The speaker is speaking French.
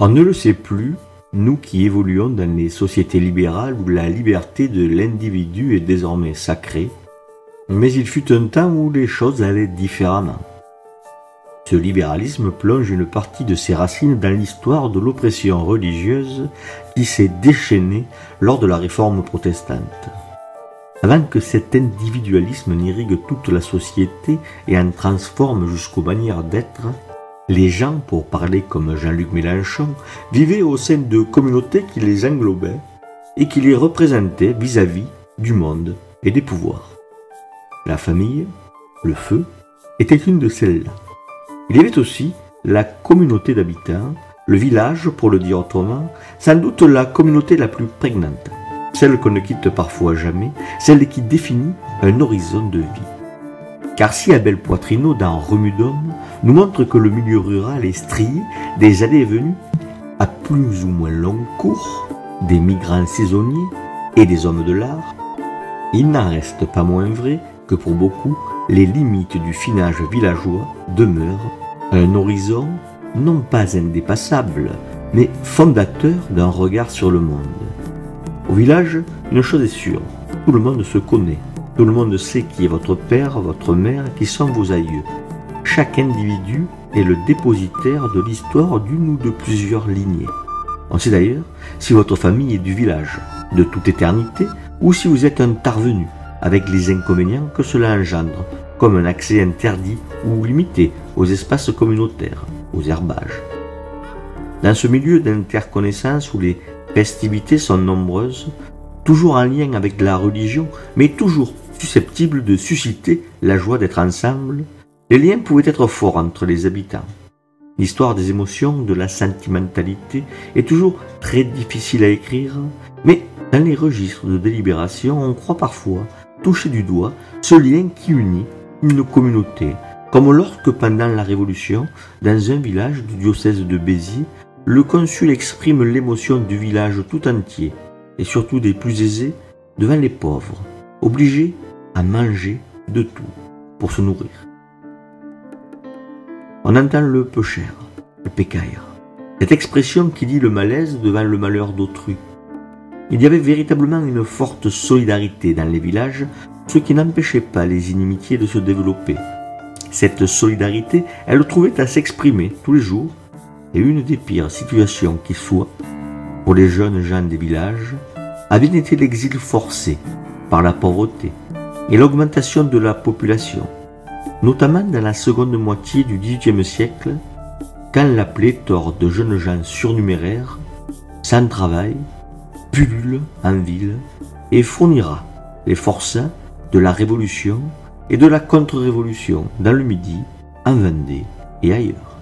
On ne le sait plus, nous qui évoluons dans les sociétés libérales où la liberté de l'individu est désormais sacrée, mais il fut un temps où les choses allaient différemment. Ce libéralisme plonge une partie de ses racines dans l'histoire de l'oppression religieuse qui s'est déchaînée lors de la réforme protestante. Avant que cet individualisme n'irrigue toute la société et en transforme jusqu'aux manières d'être, les gens, pour parler comme Jean-Luc Mélenchon, vivaient au sein de communautés qui les englobaient et qui les représentaient vis-à-vis du monde et des pouvoirs. La famille, le feu, était une de celles-là. Il y avait aussi la communauté d'habitants, le village pour le dire autrement, sans doute la communauté la plus prégnante, celle qu'on ne quitte parfois jamais, celle qui définit un horizon de vie. Car si Abel Poitrineau dans Remue d'Homme nous montre que le milieu rural est strié des allées et venues, à plus ou moins long cours, des migrants saisonniers et des hommes de l'art, il n'en reste pas moins vrai que pour beaucoup, les limites du finage villageois demeurent un horizon non pas indépassable, mais fondateur d'un regard sur le monde. Au village, une chose est sûre, tout le monde se connaît, tout le monde sait qui est votre père, votre mère, qui sont vos aïeux. Chaque individu est le dépositaire de l'histoire d'une ou de plusieurs lignées. On sait d'ailleurs si votre famille est du village, de toute éternité, ou si vous êtes un tarvenu, avec les inconvénients que cela engendre, comme un accès interdit ou limité aux espaces communautaires, aux herbages. Dans ce milieu d'interconnaissance où les festivités sont nombreuses, toujours en lien avec la religion, mais toujours susceptibles de susciter la joie d'être ensemble, les liens pouvaient être forts entre les habitants. L'histoire des émotions, de la sentimentalité est toujours très difficile à écrire, mais dans les registres de délibération, on croit parfois toucher du doigt ce lien qui unit une communauté, comme lorsque pendant la Révolution, dans un village du diocèse de Béziers, le consul exprime l'émotion du village tout entier, et surtout des plus aisés, devant les pauvres, obligés à manger de tout pour se nourrir. On entend le peu cher, le pécaïre, cette expression qui dit le malaise devant le malheur d'autrui. Il y avait véritablement une forte solidarité dans les villages, ce qui n'empêchait pas les inimitiés de se développer. Cette solidarité, elle trouvait à s'exprimer tous les jours, et une des pires situations qui soit, pour les jeunes gens des villages, avait été l'exil forcé par la pauvreté et l'augmentation de la population, notamment dans la seconde moitié du XVIIIe siècle, quand la pléthore de jeunes gens surnuméraires, sans travail, pullule en ville et fournira les forçats de la Révolution et de la contre-révolution dans le Midi, en Vendée et ailleurs.